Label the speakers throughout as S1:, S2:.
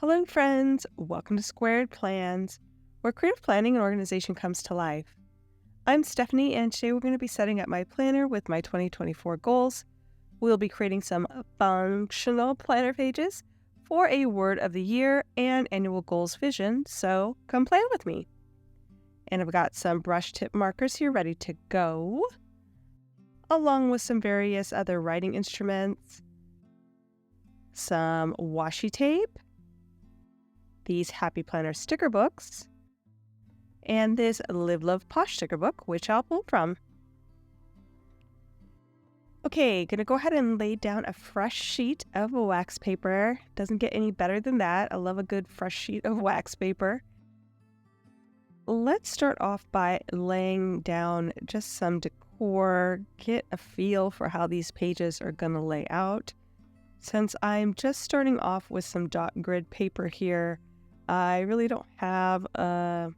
S1: Hello, friends. Welcome to Squaird Plans, where creative planning and organization comes to life. I'm Stephanie, and today we're going to be setting up my planner with my 2024 goals. We'll be creating some functional planner pages for a word of the year and annual goals vision, so come plan with me. And I've got some brush tip markers here ready to go, along with some various other writing instruments, some washi tape, these Happy Planner sticker books, and this Live Love Posh sticker book, which I'll pull from. Okay, gonna go ahead and lay down a fresh sheet of wax paper. Doesn't get any better than that. I love a good fresh sheet of wax paper. Let's start off by laying down just some decor, get a feel for how these pages are gonna lay out. Since I'm just starting off with some dot grid paper here, I really don't have a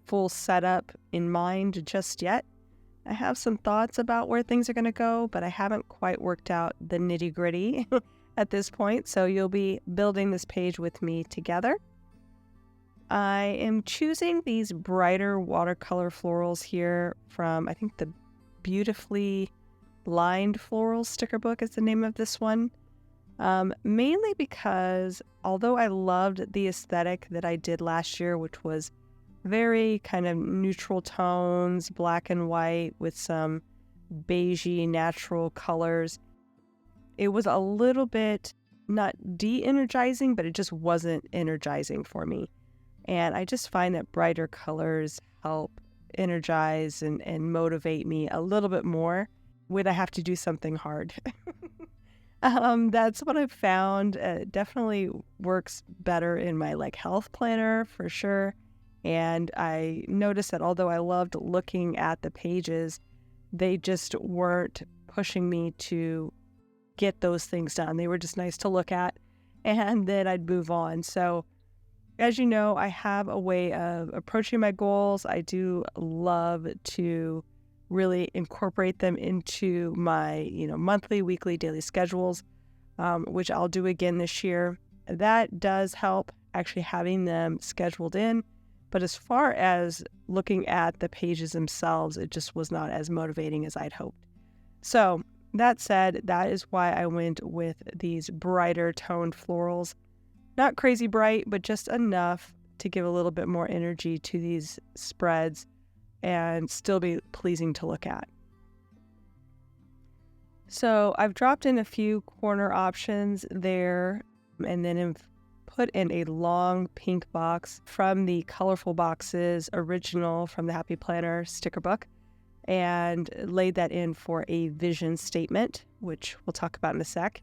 S1: full setup in mind just yet. I have some thoughts about where things are going to go, but I haven't quite worked out the nitty-gritty at this point, so you'll be building this page with me together. I am choosing these brighter watercolor florals here from, I think, the Beautifully Lined Florals sticker book is the name of this one. Mainly because although I loved the aesthetic that I did last year, which was very kind of neutral tones, black and white with some beigey natural colors, it was a little bit not de-energizing, but it just wasn't energizing for me. And I just find that brighter colors help energize and motivate me a little bit more when I have to do something hard. That's what I've found. Definitely works better in my health planner for sure. And I noticed that although I loved looking at the pages, they just weren't pushing me to get those things done. They were just nice to look at, and then I'd move on. So as you know, I have a way of approaching my goals. I do love to really incorporate them into my, monthly, weekly, daily schedules, which I'll do again this year. That does help actually having them scheduled in. But as far as looking at the pages themselves, it just was not as motivating as I'd hoped. So that said, that is why I went with these brighter toned florals. Not crazy bright, but just enough to give a little bit more energy to these spreads and still be pleasing to look at. So I've dropped in a few corner options there, and then have put in a long pink box from the Colorful Boxes original from the Happy Planner sticker book, and laid that in for a vision statement, which we'll talk about in a sec.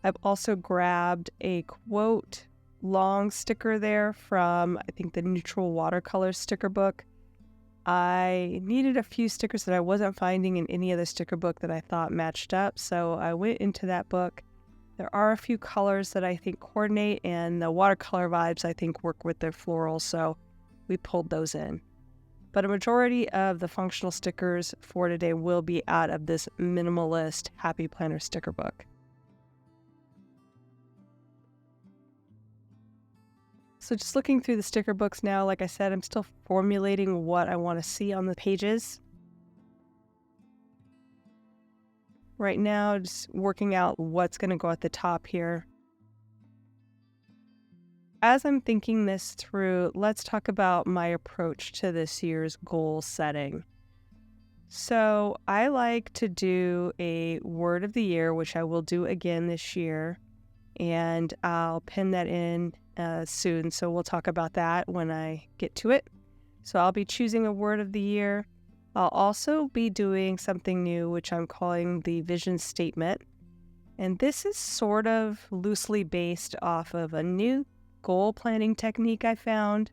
S1: I've also grabbed a quote long sticker there from, I think, the Neutral Watercolor sticker book. I needed a few stickers that I wasn't finding in any other sticker book that I thought matched up, so I went into that book. There are a few colors that I think coordinate, and the watercolor vibes I think work with the florals, so we pulled those in. But a majority of the functional stickers for today will be out of this minimalist Happy Planner sticker book. So just looking through the sticker books now, like I said, I'm still formulating what I want to see on the pages. Right now, just working out what's going to go at the top here. As I'm thinking this through, let's talk about my approach to this year's goal setting. So I like to do a word of the year, which I will do again this year, and I'll pin that in soon, so we'll talk about that when I get to it. So I'll be choosing a word of the year. I'll also be doing something new, which I'm calling the vision statement. And this is sort of loosely based off of a new goal planning technique I found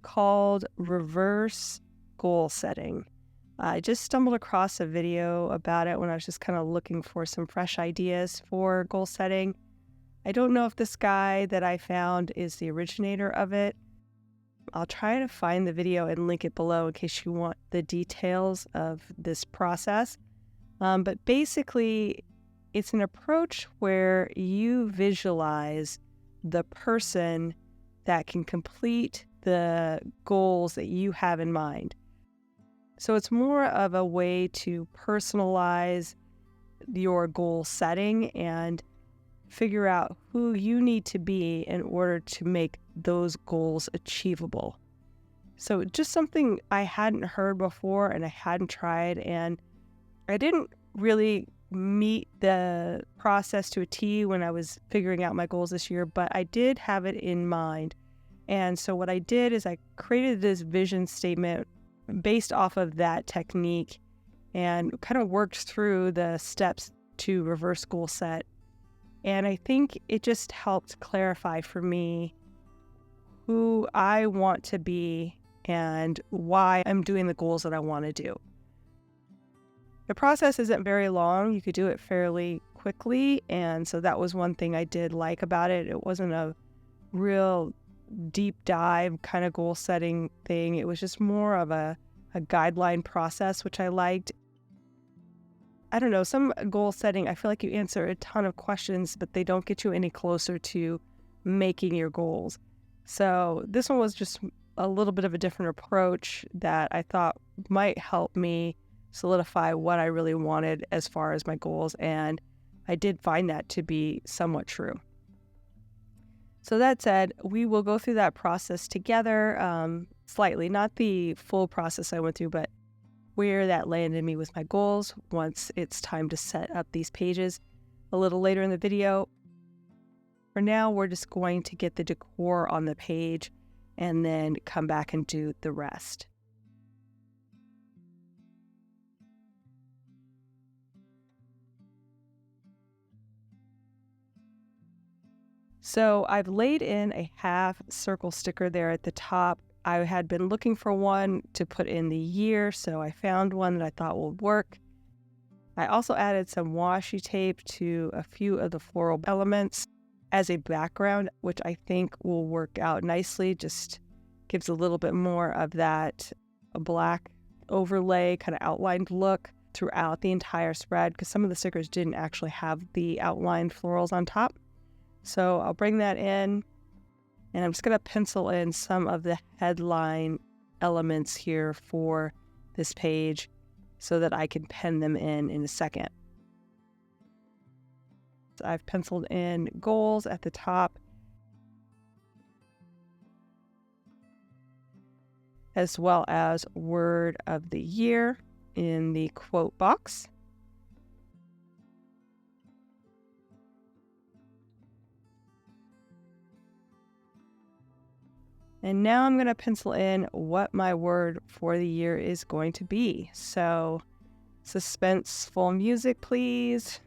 S1: called reverse goal setting. I just stumbled across a video about it when I was just kind of looking for some fresh ideas for goal setting. I don't know if this guy that I found is the originator of it. I'll try to find the video and link it below in case you want the details of this process. But basically, it's an approach where you visualize the person that can complete the goals that you have in mind. So it's more of a way to personalize your goal setting and figure out who you need to be in order to make those goals achievable. So just something I hadn't heard before and I hadn't tried, and I didn't really meet the process to a T when I was figuring out my goals this year, but I did have it in mind. And so what I did is I created this vision statement based off of that technique and kind of worked through the steps to reverse goal set. And I think it just helped clarify for me who I want to be and why I'm doing the goals that I want to do. The process isn't very long. You could do it fairly quickly. And so that was one thing I did like about it. It wasn't a real deep dive kind of goal setting thing. It was just more of a guideline process, which I liked. I don't know, some goal setting, I feel like you answer a ton of questions, but they don't get you any closer to making your goals. So this one was just a little bit of a different approach that I thought might help me solidify what I really wanted as far as my goals. And I did find that to be somewhat true. So that said, we will go through that process together slightly, not the full process I went through, but where that landed me with my goals once it's time to set up these pages a little later in the video. For now, we're just going to get the decor on the page and then come back and do the rest. So I've laid in a half circle sticker there at the top. I had been looking for one to put in the year, so I found one that I thought would work. I also added some washi tape to a few of the floral elements as a background, which I think will work out nicely. Just gives a little bit more of that black overlay kind of outlined look throughout the entire spread, because some of the stickers didn't actually have the outlined florals on top. So I'll bring that in, and I'm just going to pencil in some of the headline elements here for this page so that I can pen them in a second. So I've penciled in goals at the top, as well as word of the year in the quote box. And now I'm going to pencil in what my word for the year is going to be. So, suspenseful music, please.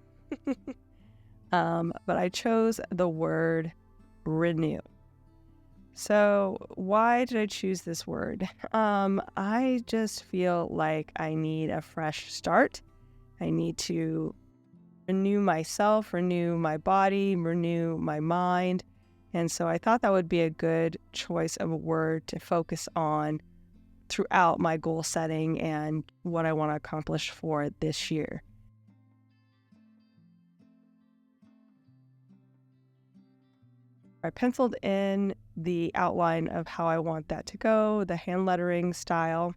S1: But I chose the word renew. So, why did I choose this word? I just feel like I need a fresh start. I need to renew myself, renew my body, renew my mind. And so I thought that would be a good choice of a word to focus on throughout my goal setting and what I want to accomplish for this year. I penciled in the outline of how I want that to go, the hand lettering style,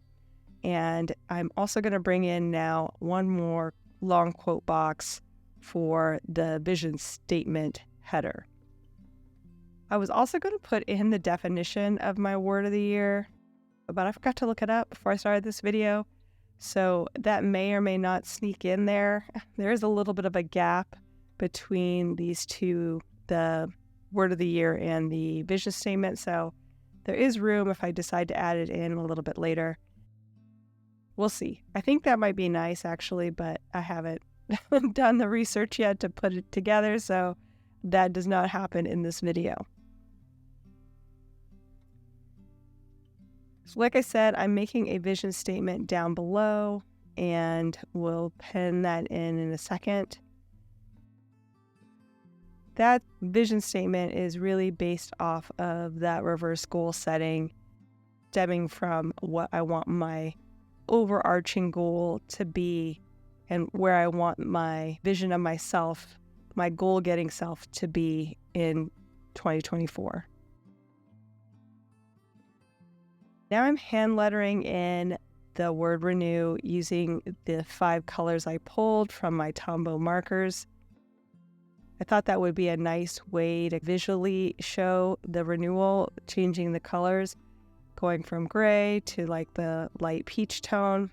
S1: and I'm also going to bring in now one more long quote box for the vision statement header. I was also going to put in the definition of my word of the year, but I forgot to look it up before I started this video, so that may or may not sneak in there. There is a little bit of a gap between these two, the word of the year and the vision statement, so there is room if I decide to add it in a little bit later. We'll see. I think that might be nice, actually, but I haven't done the research yet to put it together, so that does not happen in this video. So like I said, I'm making a vision statement down below, and we'll pen that in a second. That vision statement is really based off of that reverse goal setting, stemming from what I want my overarching goal to be and where I want my vision of myself, my goal-getting self to be in 2024. Now I'm hand lettering in the word renew using the 5 colors I pulled from my Tombow markers. I thought that would be a nice way to visually show the renewal, changing the colors, going from gray to like the light peach tone.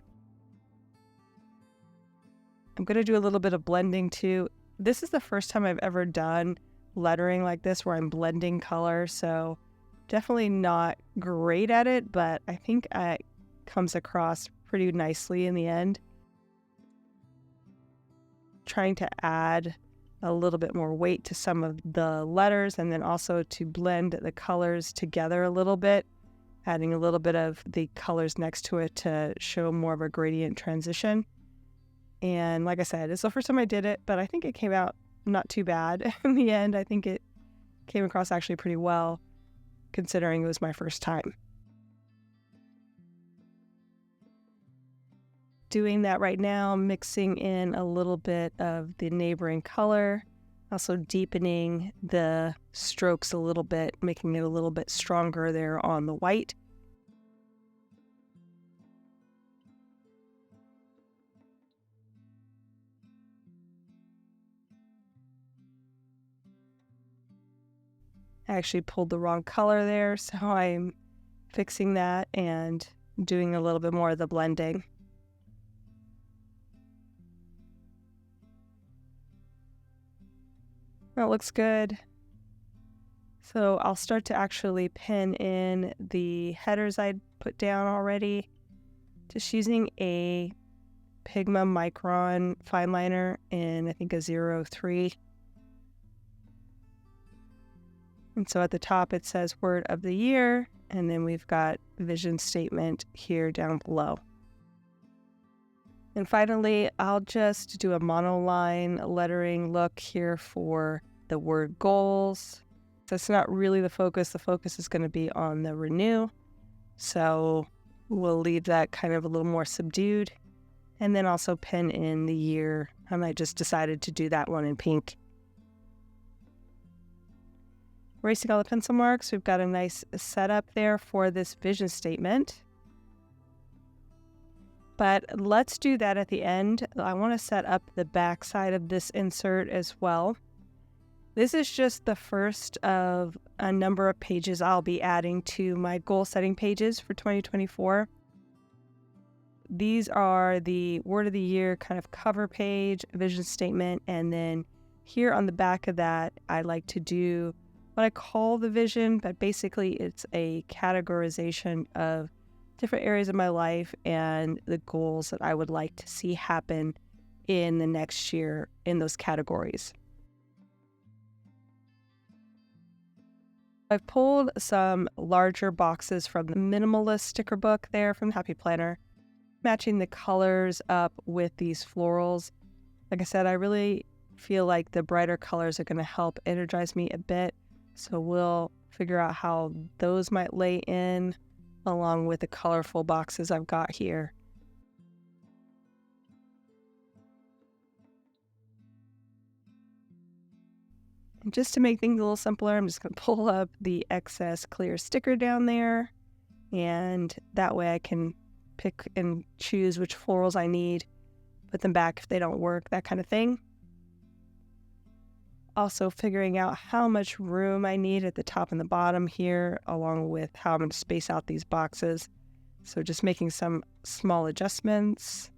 S1: I'm going to do a little bit of blending too. This is the first time I've ever done lettering like this where I'm blending color, so definitely not great at it, but I think it comes across pretty nicely in the end. Trying to add a little bit more weight to some of the letters and then also to blend the colors together a little bit, adding a little bit of the colors next to it to show more of a gradient transition. And like I said, it's the first time I did it, but I think it came out not too bad in the end. I think it came across actually pretty well considering it was my first time. Doing that right now, mixing in a little bit of the neighboring color, also deepening the strokes a little bit, making it a little bit stronger there on the white. I actually pulled the wrong color there, so I'm fixing that and doing a little bit more of the blending. That looks good. So I'll start to actually pen in the headers I'd put down already, just using a Pigma Micron fine liner in I think a 03. And so at the top it says word of the year, and then we've got vision statement here down below. And finally, I'll just do a monoline lettering look here for the word goals. That's not really the focus. The focus is going to be on the renew. So we'll leave that kind of a little more subdued. And then also pen in the year. And I just decided to do that one in pink. Erasing all the pencil marks, we've got a nice setup there for this vision statement. But let's do that at the end. I want to set up the back side of this insert as well. This is just the first of a number of pages I'll be adding to my goal setting pages for 2024. These are the word of the year kind of cover page, vision statement, and then here on the back of that, I like to do what I call the vision, but basically it's a categorization of different areas of my life and the goals that I would like to see happen in the next year in those categories. I've pulled some larger boxes from the minimalist sticker book there from the Happy Planner, matching the colors up with these florals. Like I said, I really feel like the brighter colors are going to help energize me a bit, so we'll figure out how those might lay in along with the colorful boxes I've got here. And just to make things a little simpler, I'm just going to pull up the excess clear sticker down there, and that way I can pick and choose which florals I need, put them back if they don't work, that kind of thing. Also figuring out how much room I need at the top and the bottom here, along with how I'm going to space out these boxes. So just making some small adjustments.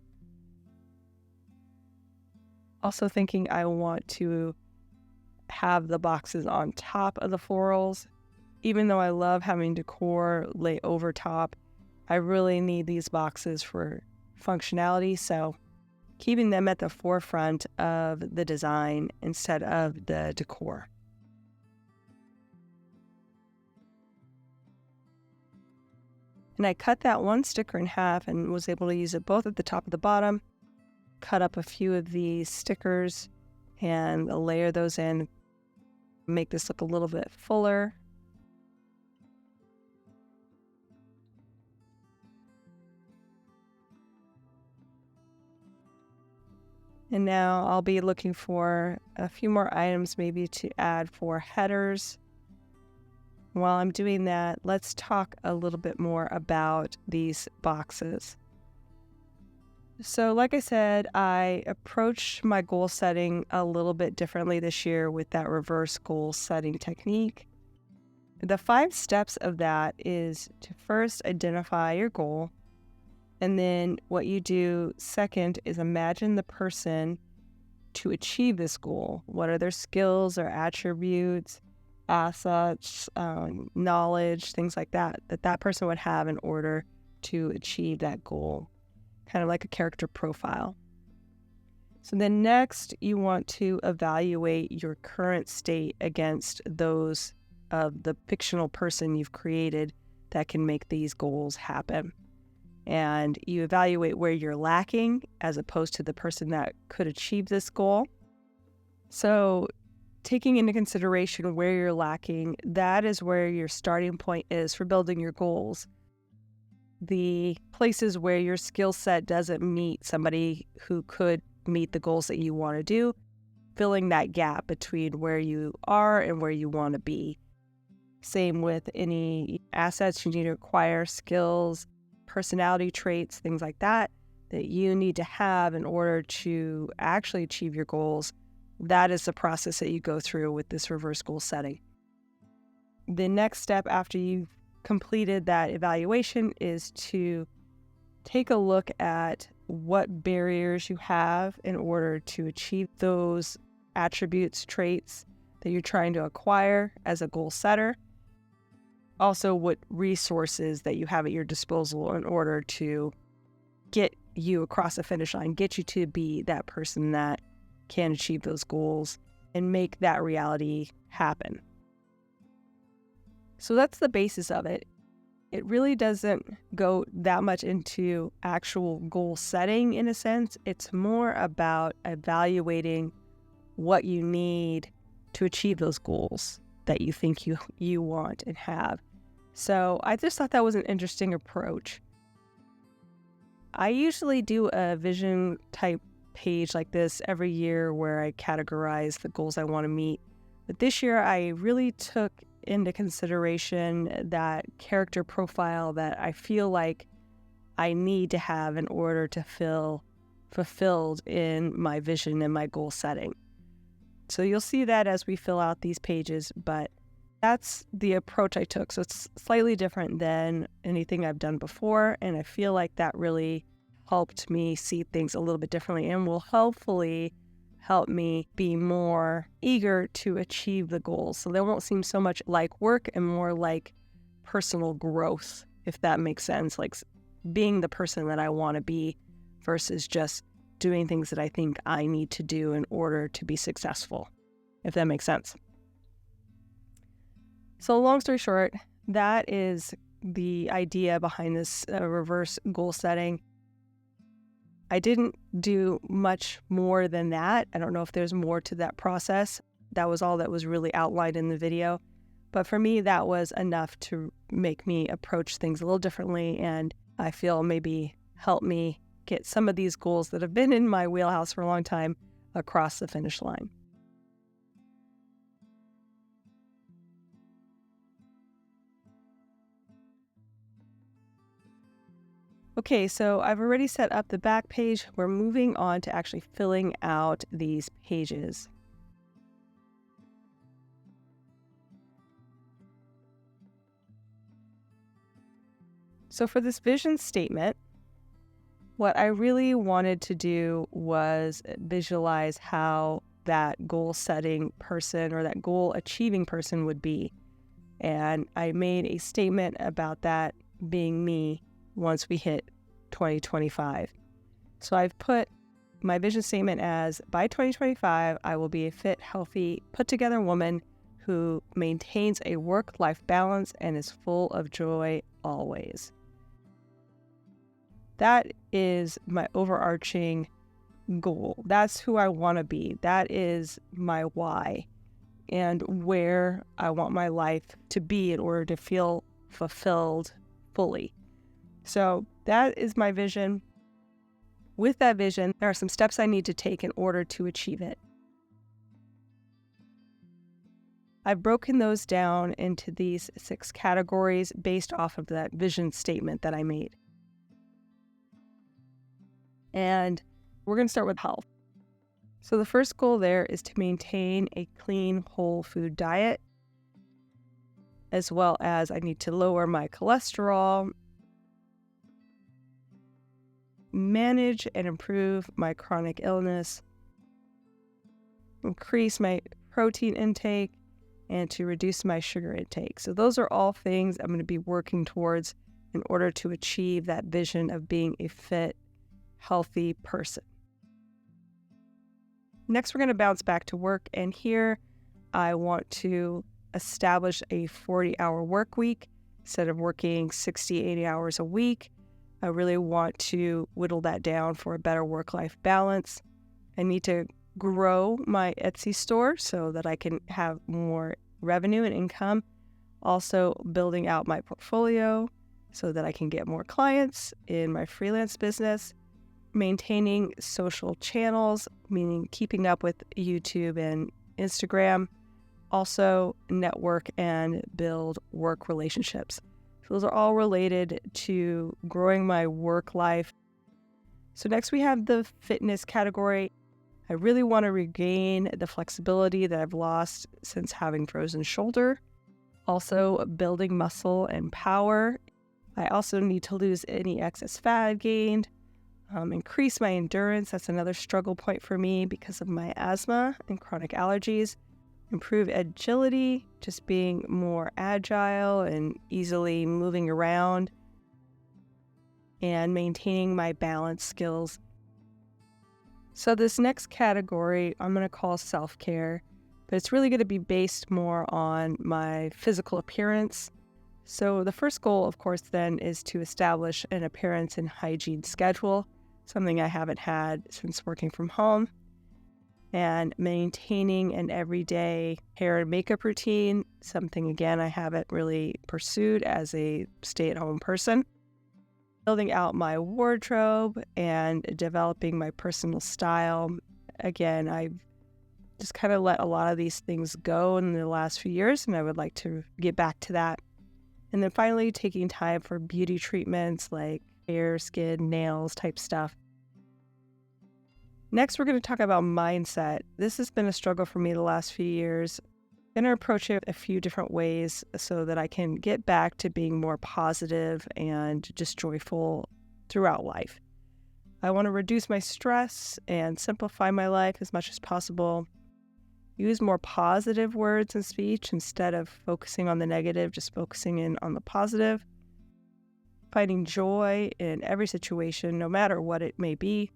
S1: Also thinking I want to have the boxes on top of the florals. Even though I love having decor lay over top, I really need these boxes for functionality, so keeping them at the forefront of the design instead of the decor. And I cut that one sticker in half and was able to use it both at the top and the bottom. Cut up a few of these stickers and layer those in, make this look a little bit fuller. And now I'll be looking for a few more items maybe to add for headers. while I'm doing that, let's talk a little bit more about these boxes. So like I said, I approached my goal setting a little bit differently this year with that reverse goal setting technique. The 5 steps of that is to first identify your goal. And then what you do second is imagine the person to achieve this goal. What are their skills or attributes, assets, knowledge, things like that that person would have in order to achieve that goal. Kind of like a character profile. So then next, you want to evaluate your current state against those of the fictional person you've created that can make these goals happen. And you evaluate where you're lacking as opposed to the person that could achieve this goal. So taking into consideration where you're lacking, that is where your starting point is for building your goals. The places where your skill set doesn't meet somebody who could meet the goals that you want to do, filling that gap between where you are and where you want to be. Same with any assets you need to acquire, skills, personality traits, things like that you need to have in order to actually achieve your goals. That is the process that you go through with this reverse goal setting. The next step after you've completed that evaluation is to take a look at what barriers you have in order to achieve those attributes, traits that you're trying to acquire as a goal setter. Also, what resources that you have at your disposal in order to get you across the finish line, get you to be that person that can achieve those goals and make that reality happen. So that's the basis of it. It really doesn't go that much into actual goal setting in a sense. It's more about evaluating what you need to achieve those goals that you think you want and have. So I just thought that was an interesting approach. I usually do a vision type page like this every year where I categorize the goals I want to meet. But this year I really took into consideration that character profile that I feel like I need to have in order to feel fulfilled in my vision and my goal setting. So you'll see that as we fill out these pages, but that's the approach I took. So it's slightly different than anything I've done before, and I feel like that really helped me see things a little bit differently and will hopefully help me be more eager to achieve the goals. So they won't seem so much like work and more like personal growth, if that makes sense, like being the person that I want to be versus just doing things that I think I need to do in order to be successful, if that makes sense. So long story short, that is the idea behind this reverse goal setting. I didn't do much more than that. I don't know if there's more to that process. That was all that was really outlined in the video. But for me, that was enough to make me approach things a little differently, and I feel maybe help me get some of these goals that have been in my wheelhouse for a long time across the finish line. Okay, so I've already set up the back page. We're moving on to actually filling out these pages. So for this vision statement, what I really wanted to do was visualize how that goal setting person or that goal achieving person would be. And I made a statement about that being me once we hit 2025. So I've put my vision statement as, by 2025, I will be a fit, healthy, put-together woman who maintains a work-life balance and is full of joy always. That is my overarching goal. That's who I want to be. That is my why and where I want my life to be in order to feel fulfilled fully. So that is my vision. With that vision, there are some steps I need to take in order to achieve it. I've broken those down into these 6 categories based off of that vision statement that I made. And we're going to start with health. So the first goal there is to maintain a clean, whole food diet, as well as I need to lower my cholesterol, manage and improve my chronic illness, increase my protein intake, and to reduce my sugar intake. So those are all things I'm going to be working towards in order to achieve that vision of being a fit, healthy person. Next, we're going to bounce back to work, and here I want to establish a 40-hour work week instead of working 60, 80 hours a week. I really want to whittle that down for a better work-life balance. I need to grow my Etsy store so that I can have more revenue and income. Also, building out my portfolio so that I can get more clients in my freelance business. Maintaining social channels, meaning keeping up with YouTube and Instagram. Also, network and build work relationships. So those are all related to growing my work life. So next we have the fitness category. I really want to regain the flexibility that I've lost since having frozen shoulder. Also, building muscle and power. I also need to lose any excess fat I've gained. Increase my endurance. That's another struggle point for me because of my asthma and chronic allergies. Improve agility, just being more agile and easily moving around. And maintaining my balance skills. So this next category I'm going to call self-care, but it's really going to be based more on my physical appearance. So the first goal, of course, then is to establish an appearance and hygiene schedule, something I haven't had since working from home, and maintaining an everyday hair and makeup routine, something, again, I haven't really pursued as a stay-at-home person. Building out my wardrobe and developing my personal style. Again, I've just kind of let a lot of these things go in the last few years, and I would like to get back to that. And then finally, taking time for beauty treatments like hair, skin, nails type stuff. Next, we're going to talk about mindset. This has been a struggle for me the last few years. I'm going to approach it a few different ways so that I can get back to being more positive and just joyful throughout life. I want to reduce my stress and simplify my life as much as possible. Use more positive words in speech instead of focusing on the negative, just focusing in on the positive. Finding joy in every situation, no matter what it may be.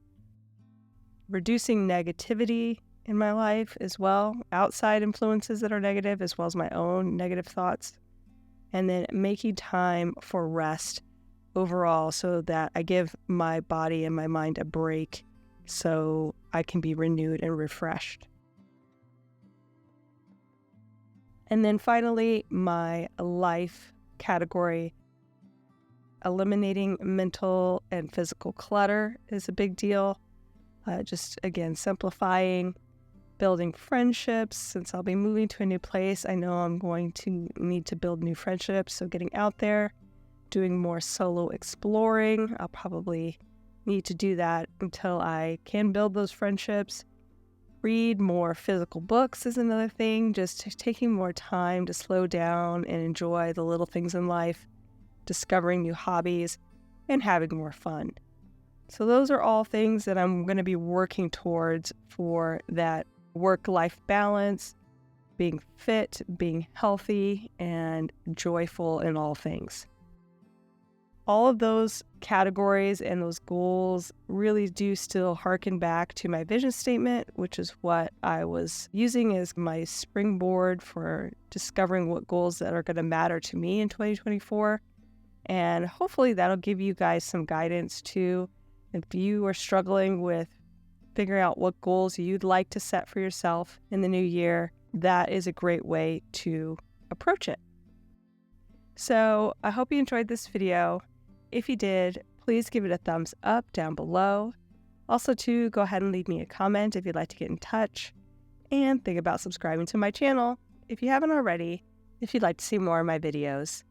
S1: Reducing negativity in my life as well, outside influences that are negative, as well as my own negative thoughts. And then making time for rest overall so that I give my body and my mind a break so I can be renewed and refreshed. And then finally, my life category. Eliminating mental and physical clutter is a big deal. Just, again, simplifying, building friendships. Since I'll be moving to a new place, I know I'm going to need to build new friendships. So getting out there, doing more solo exploring. I'll probably need to do that until I can build those friendships. Read more physical books is another thing. Just taking more time to slow down and enjoy the little things in life. Discovering new hobbies, and having more fun. So those are all things that I'm going to be working towards for that work-life balance, being fit, being healthy, and joyful in all things. All of those categories and those goals really do still harken back to my vision statement, which is what I was using as my springboard for discovering what goals that are going to matter to me in 2024. And hopefully that'll give you guys some guidance too. If you are struggling with figuring out what goals you'd like to set for yourself in the new year, that is a great way to approach it. So I hope you enjoyed this video. If you did, please give it a thumbs up down below. Also too, go ahead and leave me a comment if you'd like to get in touch. And think about subscribing to my channel. if you haven't already, if you'd like to see more of my videos.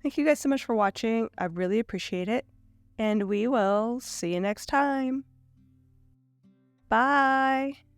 S1: Thank you guys so much for watching. I really appreciate it. And we will see you next time. Bye.